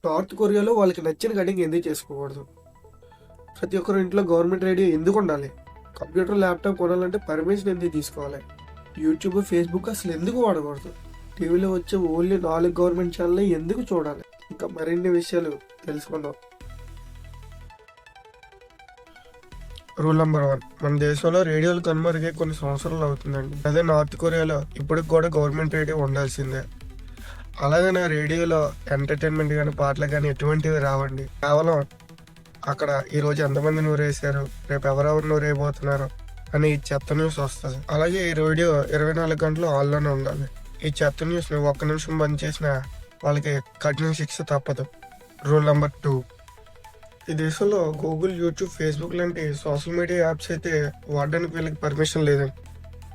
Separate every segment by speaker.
Speaker 1: North కొరియాలో వాళ్ళకి నచ్చిన కటింగ్ ఎందుకు చేసుకోకూడదు? ప్రతి ఒక్కరి ఇంట్లో గవర్నమెంట్ రేడియో ఎందుకు ఉండాలి? కంప్యూటర్ ల్యాప్టాప్ కొనాలంటే పర్మిషన్ ఎందుకు తీసుకోవాలి? యూట్యూబ్ ఫేస్బుక్ అసలు ఎందుకు వాడకూడదు? టీవీలో వచ్చే ఓన్లీ 4 గవర్నమెంట్ ఛానల్ ఎందుకు చూడాలి? ఇంకా మరిన్ని విషయాలు తెలుసుకుందాం. రూల్ నెంబర్ 1, మన దేశంలో రేడియోలు కనుమరుగే కొన్ని సంవత్సరాలు అవుతుందండి. అదే నార్త్ కొరియాలో ఇప్పటికి కూడా గవర్నమెంట్ రేడియో ఉండాల్సిందే. అలాగే నా రేడియోలో ఎంటర్టైన్మెంట్ కానీ పాటలు కానీ ఎటువంటివి రావండి. కేవలం అక్కడ ఈరోజు ఎంతమంది నూరేసారు, రేపు ఎవరెవరు నూరేయబోతున్నారు అని ఈ చెత్త న్యూస్ వస్తుంది. అలాగే ఈ రేడియో 24 గంటలు ఆన్లోనే ఉండాలి. ఈ చెత్త న్యూస్ని 1 నిమిషం బంద్ చేసినా వాళ్ళకి కఠిన శిక్ష తప్పదు. రూల్ నెంబర్ 2, ఈ దేశంలో గూగుల్, యూట్యూబ్, ఫేస్బుక్ లాంటి సోషల్ మీడియా యాప్స్ అయితే వాడడానికి వీళ్ళకి పర్మిషన్ లేదండి.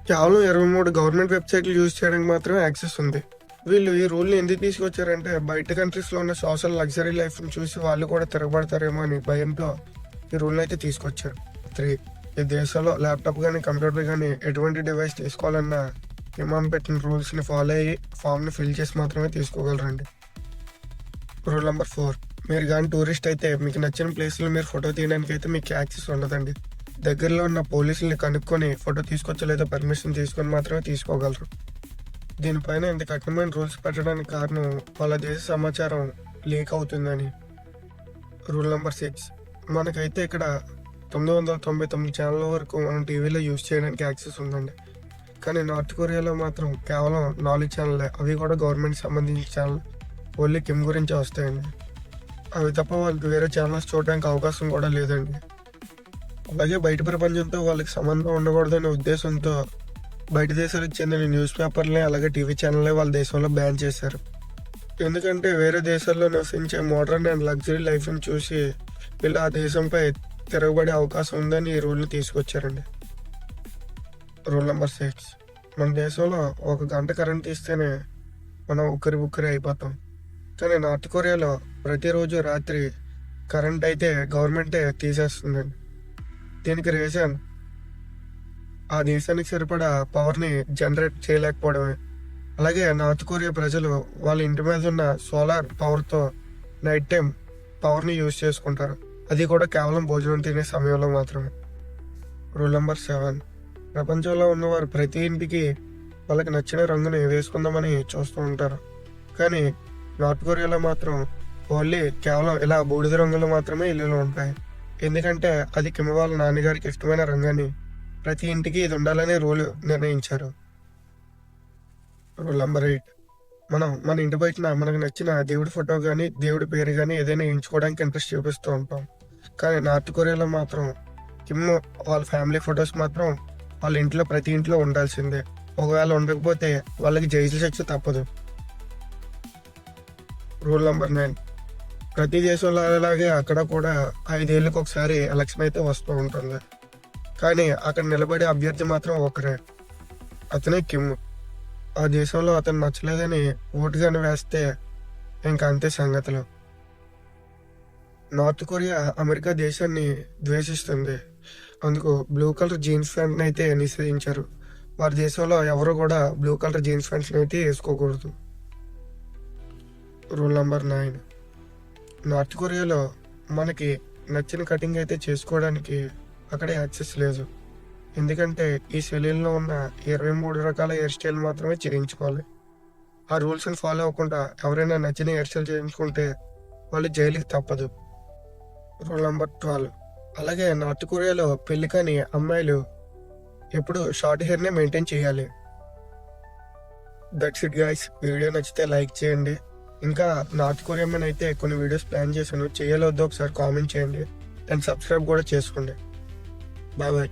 Speaker 1: కేవలం 23 గవర్నమెంట్ వెబ్సైట్లు యూజ్ చేయడానికి మాత్రమే యాక్సెస్ ఉంది. వీళ్ళు ఈ రూల్ని ఎందుకు తీసుకొచ్చారంటే బయట కంట్రీస్లో ఉన్న సోషల్ లగ్జరీ లైఫ్ని చూసి వాళ్ళు కూడా తిరగబడతారేమో అని భయంతో ఈ రూల్ని అయితే తీసుకొచ్చారు. 3, ఈ దేశంలో ల్యాప్టాప్ కానీ కంప్యూటర్ కానీ ఎటువంటి డివైస్ తీసుకోవాలన్నా ఇమాం పెట్టిన రూల్స్ని ఫాలో అయ్యి ఫామ్ని ఫిల్ చేసి మాత్రమే తీసుకోగలరండి. రూల్ నెంబర్ 4, మీరు కానీ టూరిస్ట్ అయితే మీకు నచ్చిన ప్లేస్లో మీరు ఫోటో తీయడానికి అయితే మీకు యాక్సెస్ ఉండదండి. దగ్గరలో ఉన్న పోలీసుల్ని కనుక్కొని ఫోటో తీసుకొచ్చా లేదా పర్మిషన్ తీసుకొని మాత్రమే తీసుకోగలరు. దీనిపైన ఇంత కఠినమైన రూల్స్ పెట్టడానికి కారణం వాళ్ళ దేశ సమాచారం లీక్ అవుతుందని. రూల్ నెంబర్ 6, మనకైతే ఇక్కడ 999 ఛానల్ వరకు మనం టీవీలో యూజ్ చేయడానికి యాక్సెస్ ఉందండి. కానీ నార్త్ కొరియాలో మాత్రం కేవలం 4 ఛానల్లే, అవి కూడా గవర్నమెంట్ సంబంధించిన ఛానల్, ఓన్లీ కిమ్ గురించి వస్తాయండి. అవి తప్ప వాళ్ళకి వేరే ఛానల్స్ చూడడానికి అవకాశం కూడా లేదండి. అలాగే బయట ప్రపంచంతో వాళ్ళకి సంబంధం ఉండకూడదనే ఉద్దేశంతో బయట దేశాలకు చెందిన న్యూస్ పేపర్లే అలాగే టీవీ ఛానల్లే వాళ్ళ దేశంలో బ్యాన్ చేశారు. ఎందుకంటే వేరే దేశాల్లో నివసించే మోడర్న్ అండ్ లగ్జరీ లైఫ్ని చూసి వీళ్ళు ఆ దేశంపై తిరగబడే అవకాశం ఉందని ఈ రూల్ని తీసుకొచ్చారండి. రూల్ నెంబర్ 6, మన దేశంలో 1 గంట కరెంట్ తీస్తేనే మనం ఉక్కిరి అయిపోతాం. కానీ నార్త్ కొరియాలో ప్రతిరోజు రాత్రి కరెంట్ అయితే గవర్నమెంటే తీసేస్తుందండి. దీనికి రీజన్ ఆ దేశానికి సరిపడా పవర్ని జనరేట్ చేయలేకపోవడమే. అలాగే నార్త్ కొరియా ప్రజలు వాళ్ళ ఇంటి మీద ఉన్న సోలార్ పవర్తో నైట్ టైం పవర్ని యూజ్ చేసుకుంటారు. అది కూడా కేవలం భోజనం తినే సమయంలో మాత్రమే. రూల్ నెంబర్ 7, ప్రపంచంలో ఉన్నవారు ప్రతి ఇంటికి వాళ్ళకి నచ్చిన రంగుని వేసుకుందామని చూస్తూ ఉంటారు. కానీ నార్త్ కొరియాలో మాత్రం ఓన్లీ కేవలం ఇలా బూడిద రంగులు మాత్రమే ఇల్లులు ఉంటాయి. ఎందుకంటే అది కిమ్ వాళ్ళ నాన్నగారికి ఇష్టమైన రంగని ప్రతి ఇంటికి ఇది ఉండాలని రూల్ నిర్ణయించారు. రూల్ నెంబర్ 8, మనం మన ఇంటి బయటన మనకు నచ్చిన దేవుడి ఫోటో కానీ దేవుడి పేరు కానీ ఏదైనా ఎంచుకోవడానికి ఇంట్రెస్ట్ చూపిస్తూ ఉంటాం. కానీ నార్త్ కొరియాలో మాత్రం కిమ్ వాళ్ళ ఫ్యామిలీ ఫొటోస్ మాత్రం వాళ్ళ ఇంట్లో ప్రతి ఇంట్లో ఉండాల్సిందే. ఒకవేళ ఉండకపోతే వాళ్ళకి జైలు శిక్ష తప్పదు. రూల్ నెంబర్ 9, ప్రతి దేశంలో అలాగే అక్కడ కూడా 5 ఏళ్ళకి ఒకసారి ఎలక్షన్ అయితే వస్తూ ఉంటుంది. కానీ అక్కడ నిలబడే అభ్యర్థి మాత్రం ఒకరే, అతనే కిమ్. ఆ దేశంలో అతను నచ్చలేదని ఓటు కానీ వేస్తే ఇంకా అంతే సంగతులు. నార్త్ కొరియా అమెరికా దేశాన్ని ద్వేషిస్తుంది. అందుకు బ్లూ కలర్ జీన్స్ ప్యాంట్ని అయితే నిషేధించారు. వారి దేశంలో ఎవరు కూడా బ్లూ కలర్ జీన్స్ ప్యాంట్స్ని అయితే వేసుకోకూడదు. రూల్ నెంబర్ 9, నార్త్ కొరియాలో మనకి నచ్చిన కటింగ్ అయితే చేసుకోవడానికి అక్కడ యాక్సెస్ లేదు. ఎందుకంటే ఈ సెలూన్లో ఉన్న 23 రకాల హెయిర్ స్టైల్ మాత్రమే చేయించుకోవాలి. ఆ రూల్స్ని ఫాలో అవ్వకుండా ఎవరైనా నచ్చిన హెయిర్ స్టైల్ చేయించుకుంటే వాళ్ళు జైలుకి తప్పదు. రూల్ నెంబర్ 12, అలాగే నార్త్ కొరియాలో పెళ్లి కాని అమ్మాయిలు ఎప్పుడు షార్ట్ హెయిర్నే మెయింటైన్ చేయాలి. That's it guys. వీడియో నచ్చితే లైక్ చేయండి. ఇంకా నార్త్ కొరియా మీద అయితే కొన్ని వీడియోస్ ప్లాన్ చేశాను, చేయాలో వద్దో ఒకసారి కామెంట్ చేయండి అండ్ సబ్స్క్రైబ్ కూడా చేసుకోండి. Bye bye.